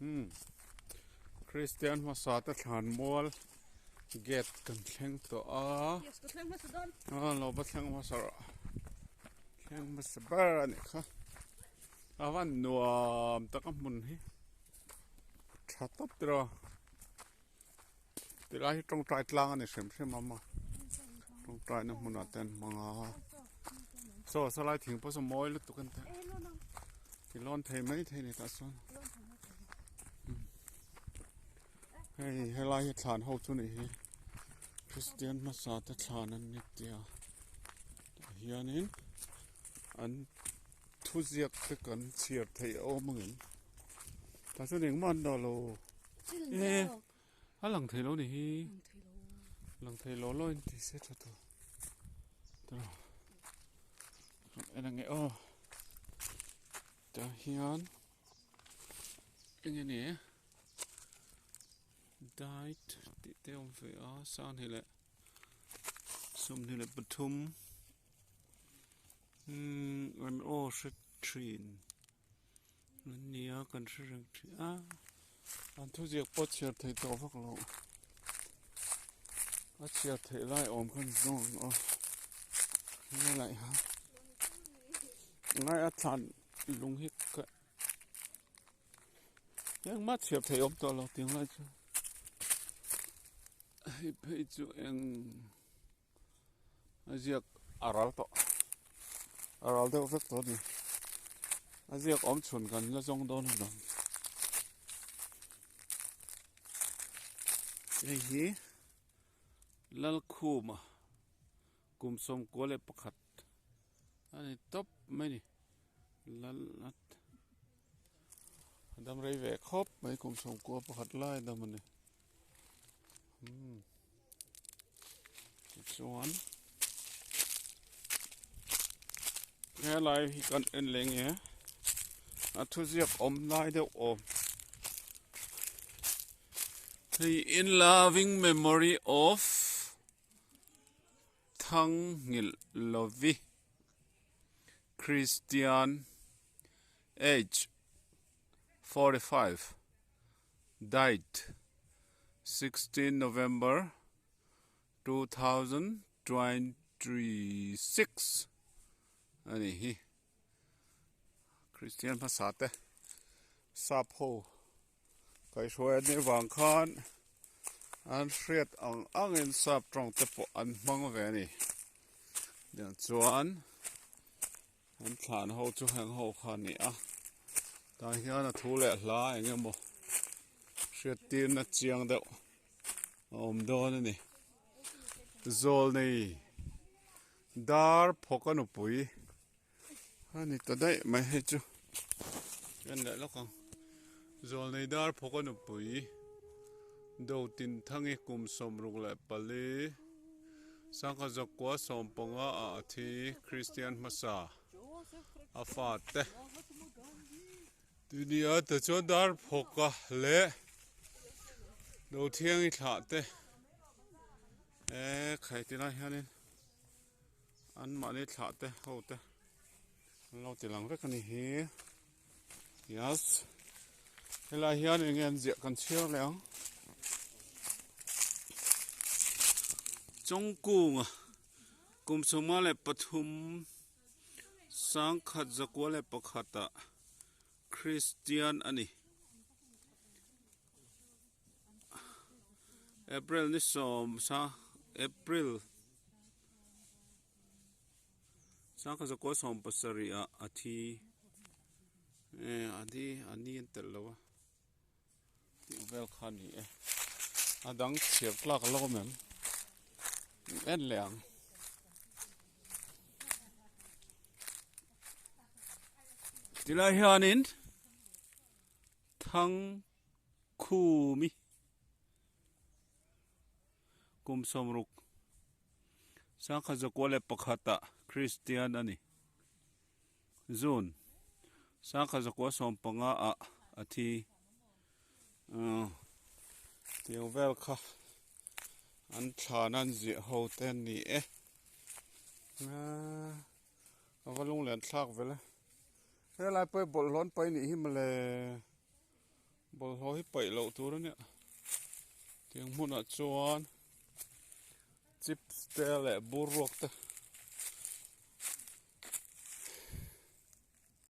Kristian hmasate thlan mual get kan thleng to a lo ba thleng hmasara thleng hmasabar ani kha awan nuam taka mun hi thatap tro tilai tong trai tlang ani sem mama tong trai na mun aten manga so salai thing pa so moi lu tukan ta kilon thei mai thei ni ta son hei lai hi thlan ho chu ni hi Kristian hmasate thlan an ni tia hianin an thu ziak te kan chiar thei awmangin ta chu ning man do lo a lang thei lo ni hi lang thei lo lo in ti se tha to anh nghe ô ta hiền cái này diet tí tiêu về á san thì lại sum thì lại bật thum anh ô sẽ train anh nia cần sẽ rằng anh thu diệt bớt chiết thấy to phát lộ bớt chiết thấy lại ôm con rồng nghe lại hả ngay ở thàn lung hít cái nhưng mắt chiết thấy ôm to lâu tiếng lại chứ bây giờ anh diệt aral to phát to đi diệt ôm chuẩn gần là trong đó nữa cái gì lal khu mà cùng sống cố lệ bắc hạt anh top mấy nè lal đam rây về khóc mấy cùng sống cố bắc hạt lại đam mình chuan nghe lại thì cần en lên nhé thu diệp ôm lại đều ôm thì in loving memory of thlang lovi Kristian age 45 died 16 November 2026 ani hi Kristian hmasate sapho kai shoi ni wang khan an hriat ang in sap trong te po an hmang ve ni den chuan an thlan ho chu hang ho khan ni a ta hian a thu le hla engemaw hriat tin na chiang deuh om don ani zol nei dar phokanu pui ani ta dai mai he chu en le lokang zol nei dar phokanu pui do tin thangi kum som ruk le pali sangka zakwa som panga a thi Kristian hmasa afate dunia ta chon dar phoka le do thiang I thla te khai ti lai hanin an ma ni thla te ho te lo ti lang vek ani hi yes helai hian engem zia kan chiar leang chongkung kum soma le pathum sang khat zakwa le pakhata Kristian ani April ni som sa April sang khat zakwa som pasari a athi ani entel lawa ti vel khan ni adang chiap tlak lo mem en leang tilai hianin thang khu mi kum somruk sang kha zakwa le pakhata Kristian ani zun sang kha zakwa som panga a athi tiang vel kha an thanan zi ho ten ni avalung len thlak vele helai poi bol lon pai ni him le bol hoi pai lo tur ania tiếng mun a chuan chips te le burok te